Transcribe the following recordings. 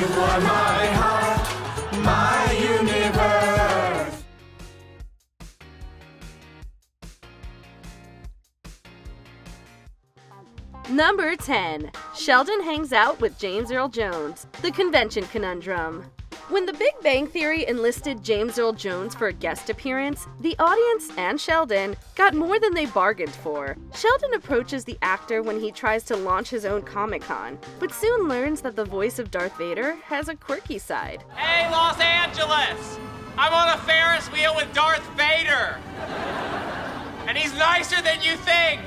You are my heart, my universe. Number 10. Sheldon hangs out with James Earl Jones, the convention conundrum. When The Big Bang Theory enlisted James Earl Jones for a guest appearance, the audience and Sheldon got more than they bargained for. Sheldon approaches the actor when he tries to launch his own Comic-Con, but soon learns that the voice of Darth Vader has a quirky side. Hey, Los Angeles! I'm on a Ferris wheel with Darth Vader! And he's nicer than you think!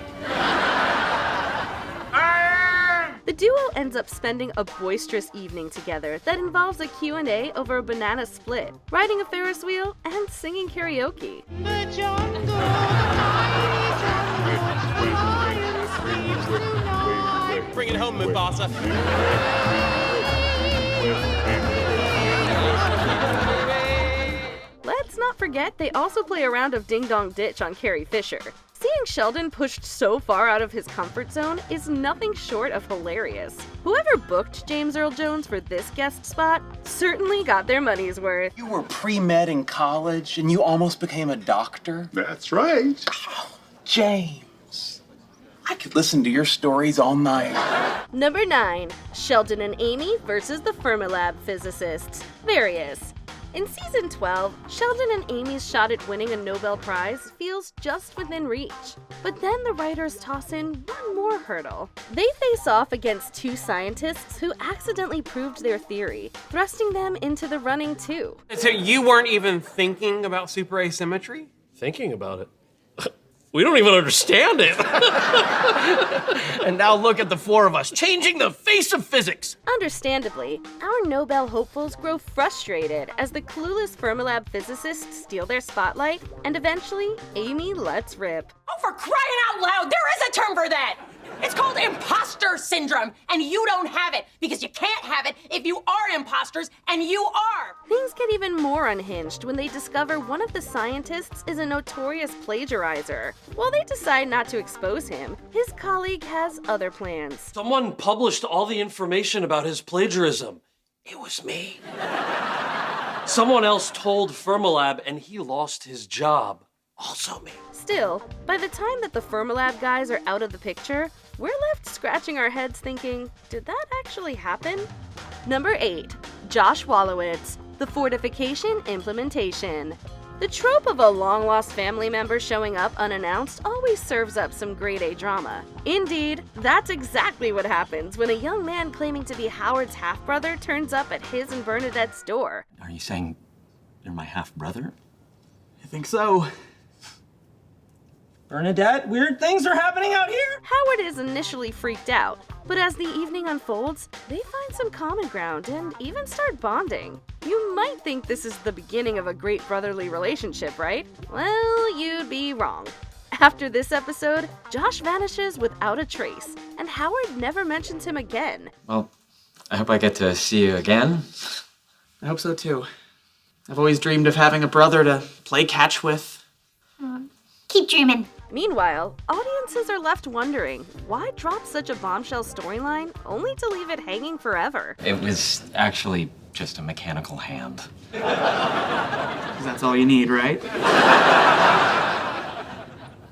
The duo ends up spending a boisterous evening together that involves a Q&A over a banana split, riding a Ferris wheel, and singing karaoke. The jungle, the mighty jungle, lion sleeps tonight. Bring it home, Mufasa. Let's not forget they also play a round of Ding Dong Ditch on Carrie Fisher. Seeing Sheldon pushed so far out of his comfort zone is nothing short of hilarious. Whoever booked James Earl Jones for this guest spot certainly got their money's worth. You were pre-med in college and you almost became a doctor? That's right. Oh, James. I could listen to your stories all night. Number 9. Sheldon and Amy versus the Fermilab physicists. Various. In season 12, Sheldon and Amy's shot at winning a Nobel Prize feels just within reach. But then the writers toss in one more hurdle. They face off against two scientists who accidentally proved their theory, thrusting them into the running too. So you weren't even thinking about super asymmetry? Thinking about it. We don't even understand it. And now look at the four of us, changing the face of physics. Understandably, our Nobel hopefuls grow frustrated as the clueless Fermilab physicists steal their spotlight, and eventually, Amy lets rip. Oh, for crying out loud, there is a term for that! It's called imposter syndrome, and you don't have it, because you can't have it if you are imposters, and you are! Things get even more unhinged when they discover one of the scientists is a notorious plagiarizer. While they decide not to expose him, his colleague has other plans. Someone published all the information about his plagiarism. It was me. Someone else told Fermilab, and he lost his job. Also me. Still, by the time that the Fermilab guys are out of the picture, we're left scratching our heads thinking, did that actually happen? Number 8. Josh Wolowitz, the fortification implementation. The trope of a long-lost family member showing up unannounced always serves up some grade A drama. Indeed, that's exactly what happens when a young man claiming to be Howard's half-brother turns up at his and Bernadette's door. Are you saying you're my half-brother? I think so. Bernadette, weird things are happening out here? Howard is initially freaked out, but as the evening unfolds, they find some common ground and even start bonding. You might think this is the beginning of a great brotherly relationship, right? Well, you'd be wrong. After this episode, Josh vanishes without a trace, and Howard never mentions him again. Well, I hope I get to see you again. I hope so too. I've always dreamed of having a brother to play catch with. Keep dreaming. Meanwhile, audiences are left wondering, why drop such a bombshell storyline only to leave it hanging forever? It was actually just a mechanical hand. That's all you need, right?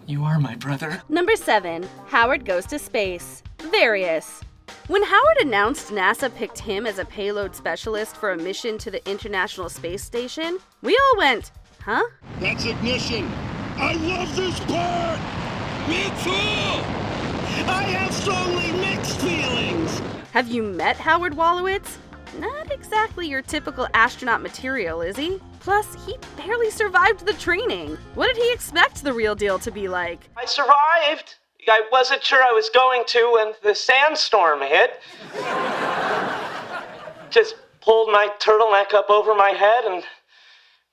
You are my brother. Number 7. Howard goes to space. Various. When Howard announced NASA picked him as a payload specialist for a mission to the International Space Station, we all went, huh? That's ignition. I love this part! Me too! I have strongly mixed feelings! Have you met Howard Wolowitz? Not exactly your typical astronaut material, is he? Plus, he barely survived the training. What did he expect the real deal to be like? I survived. I wasn't sure I was going to when the sandstorm hit. Just pulled my turtleneck up over my head and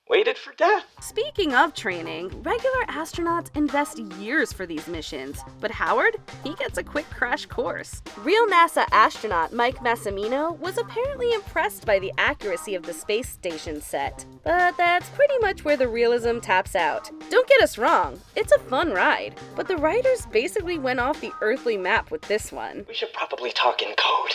waited for death. Speaking of training, regular astronauts invest years for these missions, but Howard, he gets a quick crash course. Real NASA astronaut Mike Massimino was apparently impressed by the accuracy of the space station set, but that's pretty much where the realism taps out. Don't get us wrong, it's a fun ride, but the writers basically went off the earthly map with this one. We should probably talk in code.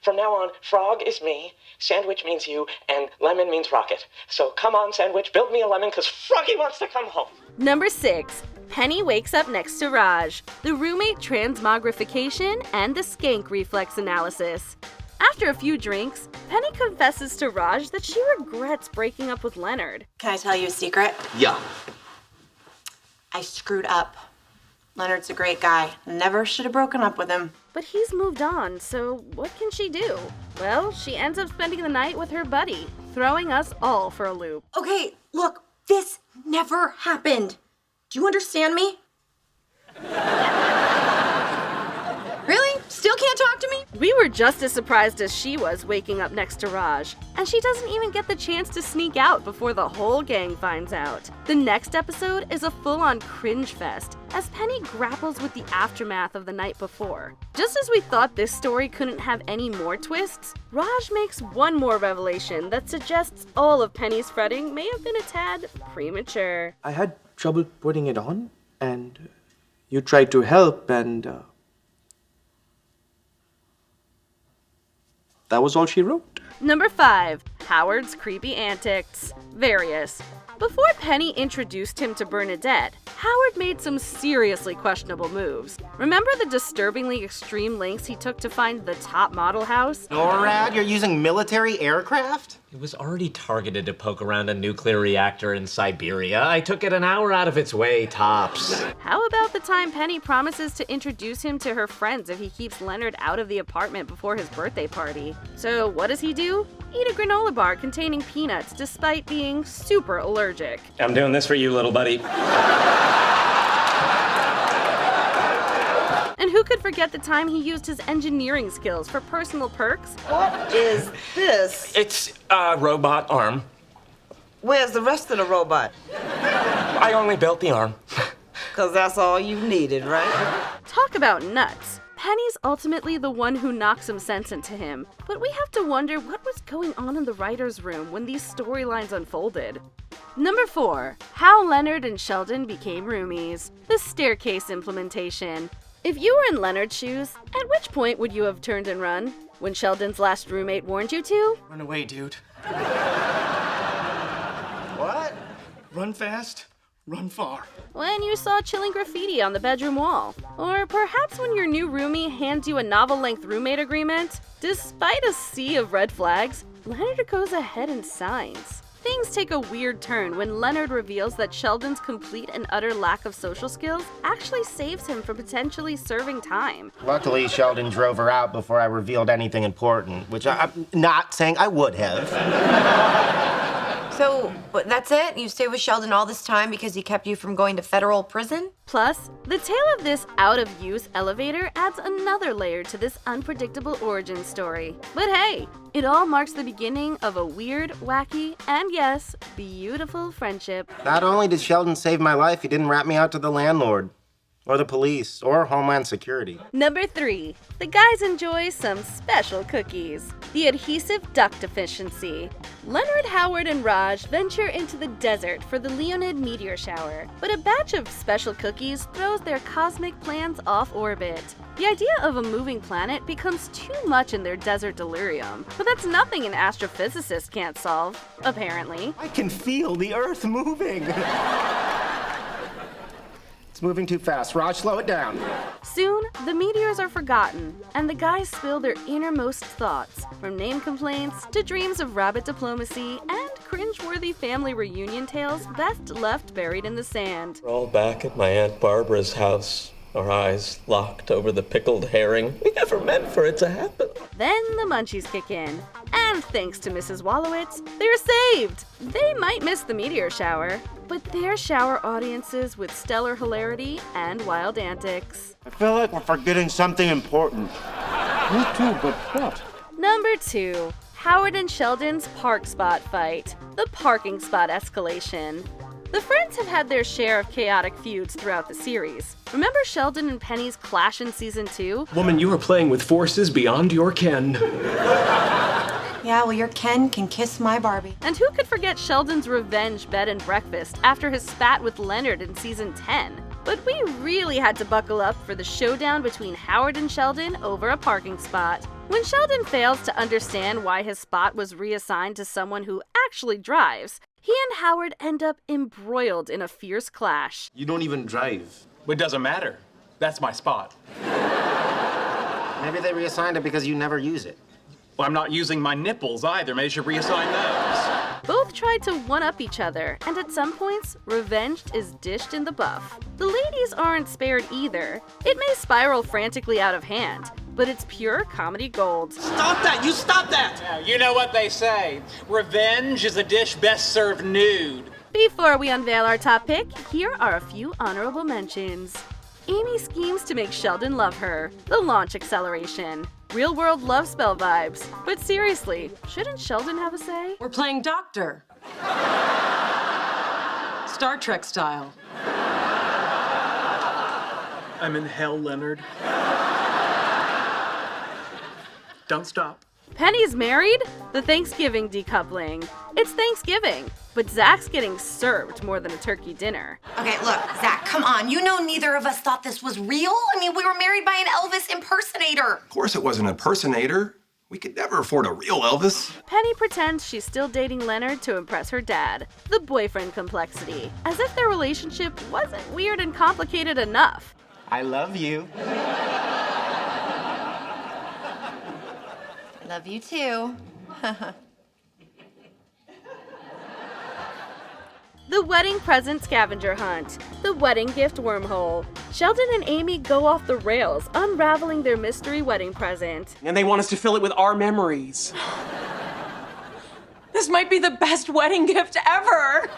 From now on, frog is me, sandwich means you, and lemon means rocket. So come on, sandwich, build me a lemon, because Froggy wants to come home. Number 6. Penny wakes up next to Raj, the roommate transmogrification and the skank reflex analysis. After a few drinks, Penny confesses to Raj that she regrets breaking up with Leonard. Can I tell you a secret? Yeah. I screwed up. Leonard's a great guy. Never should have broken up with him. But he's moved on, so what can she do? Well, she ends up spending the night with her buddy, throwing us all for a loop. Okay, look, this never happened. Do you understand me? Really? Still can't talk to me? We were just as surprised as she was waking up next to Raj, and she doesn't even get the chance to sneak out before the whole gang finds out. The next episode is a full-on cringe fest, as Penny grapples with the aftermath of the night before. Just as we thought this story couldn't have any more twists, Raj makes one more revelation that suggests all of Penny's fretting may have been a tad premature. I had trouble putting it on, and you tried to help, and that was all she wrote. Number 5. Howard's creepy antics. Various. Before Penny introduced him to Bernadette, Howard made some seriously questionable moves. Remember the disturbingly extreme lengths he took to find the top model house? NORAD, you're using military aircraft? It was already targeted to poke around a nuclear reactor in Siberia. I took it an hour out of its way, tops. How about the time Penny promises to introduce him to her friends if he keeps Leonard out of the apartment before his birthday party? So what does he do? Eat a granola bar containing peanuts despite being super allergic. I'm doing this for you, little buddy. And who could forget the time he used his engineering skills for personal perks? What is this? It's a robot arm. Where's the rest of the robot? I only built the arm. Because that's all you needed, right? Talk about nuts. Penny's ultimately the one who knocks some sense into him, but we have to wonder what was going on in the writer's room when these storylines unfolded. Number 4. How Leonard and Sheldon became roomies. The staircase implementation. If you were in Leonard's shoes, at which point would you have turned and run? When Sheldon's last roommate warned you to? Run away, dude. What? Run fast, run far. When you saw chilling graffiti on the bedroom wall. Or perhaps when your new roomie hands you a novel-length roommate agreement. Despite a sea of red flags, Leonard goes ahead and signs. Things take a weird turn when Leonard reveals that Sheldon's complete and utter lack of social skills actually saves him from potentially serving time. Luckily, Sheldon drove her out before I revealed anything important, which I'm not saying I would have. So, that's it? You stayed with Sheldon all this time because he kept you from going to federal prison? Plus, the tale of this out-of-use elevator adds another layer to this unpredictable origin story. But hey, it all marks the beginning of a weird, wacky, and yes, beautiful friendship. Not only did Sheldon save my life, he didn't rat me out to the landlord, or the police, or Homeland Security. Number 3. The guys enjoy some special cookies. The adhesive duct deficiency. Leonard, Howard, and Raj venture into the desert for the Leonid meteor shower, but a batch of special cookies throws their cosmic plans off orbit. The idea of a moving planet becomes too much in their desert delirium, but that's nothing an astrophysicist can't solve, apparently. I can feel the Earth moving. It's moving too fast. Raj, slow it down. Soon, the meteors are forgotten, and the guys spill their innermost thoughts, from name complaints to dreams of rabbit diplomacy and cringeworthy family reunion tales best left buried in the sand. We're all back at my Aunt Barbara's house, our eyes locked over the pickled herring. We never meant for it to happen. Then the munchies kick in, and thanks to Mrs. Wolowitz, they're saved! They might miss the meteor shower, but they'll shower audiences with stellar hilarity and wild antics. I feel like we're forgetting something important. Me too, but what? Number 2. Howard and Sheldon's park spot fight. The parking spot escalation. The friends have had their share of chaotic feuds throughout the series. Remember Sheldon and Penny's clash in season 2? Woman, you are playing with forces beyond your ken. Yeah, well, your Ken can kiss my Barbie. And who could forget Sheldon's revenge bed and breakfast after his spat with Leonard in season 10? But we really had to buckle up for the showdown between Howard and Sheldon over a parking spot. When Sheldon fails to understand why his spot was reassigned to someone who actually drives, he and Howard end up embroiled in a fierce clash. You don't even drive. It doesn't matter. That's my spot. Maybe they reassigned it because you never use it. Well, I'm not using my nipples either. Maybe I should reassign those. Both tried to one-up each other, and at some points, revenge is dished in the buff. The ladies aren't spared either. It may spiral frantically out of hand, but it's pure comedy gold. Stop that! You stop that! Yeah, you know what they say. Revenge is a dish best served nude. Before we unveil our top pick, here are a few honorable mentions. Amy schemes to make Sheldon love her. The launch acceleration. Real-world love spell vibes. But seriously, shouldn't Sheldon have a say? We're playing doctor. Star Trek style. I'm in hell, Leonard. Don't stop. Penny's married? The Thanksgiving decoupling. It's Thanksgiving, but Zach's getting served more than a turkey dinner. Okay, look, Zach, come on. You know neither of us thought this was real. I mean, we were married by an Elvis impersonator. Of course it was an impersonator. We could never afford a real Elvis. Penny pretends she's still dating Leonard to impress her dad. The boyfriend complexity. As if their relationship wasn't weird and complicated enough. I love you. Love you too. The wedding present scavenger hunt. The wedding gift wormhole. Sheldon and Amy go off the rails, unraveling their mystery wedding present. And they want us to fill it with our memories. This might be the best wedding gift ever.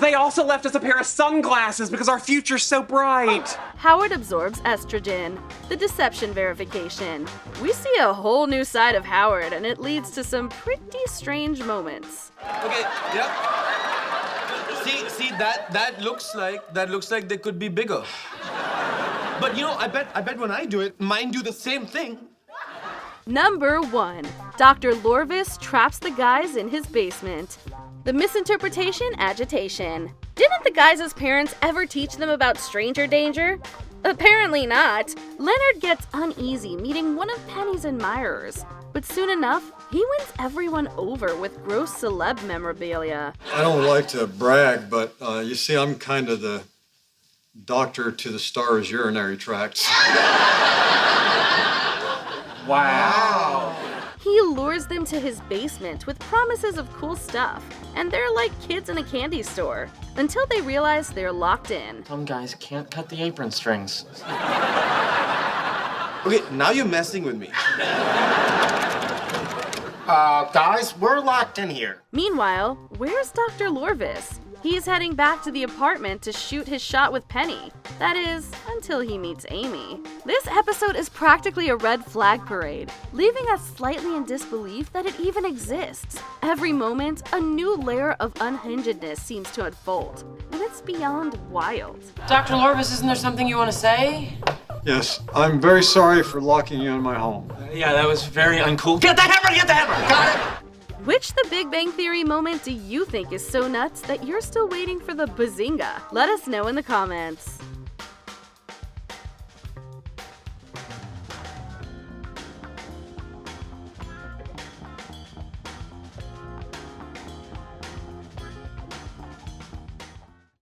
They also left us a pair of sunglasses because our future's so bright. Howard absorbs estrogen. The deception verification. We see a whole new side of Howard, and it leads to some pretty strange moments. Okay, yep. See that looks like they could be bigger. But you know, I bet when I do it, mine do the same thing. Number 1. Dr. Lorvis traps the guys in his basement. The misinterpretation agitation. Didn't the guys' parents ever teach them about stranger danger? Apparently not. Leonard gets uneasy meeting one of Penny's admirers. But soon enough, he wins everyone over with gross celeb memorabilia. I don't like to brag, but you see, I'm kind of the doctor to the stars' urinary tracts. Wow. He lures them to his basement with promises of cool stuff, and they're like kids in a candy store, until they realize they're locked in. Some guys can't cut the apron strings. Okay, now you're messing with me. Guys, we're locked in here. Meanwhile, where's Dr. Lorvis? He's heading back to the apartment to shoot his shot with Penny. That is, until he meets Amy. This episode is practically a red flag parade, leaving us slightly in disbelief that it even exists. Every moment, a new layer of unhingedness seems to unfold, and it's beyond wild. Dr. Lorvis, isn't there something you want to say? Yes, I'm very sorry for locking you in my home. Yeah, that was very uncool. Get the hammer! Get the hammer! Got it! Which The Big Bang Theory moment do you think is so nuts that you're still waiting for the Bazinga? Let us know in the comments.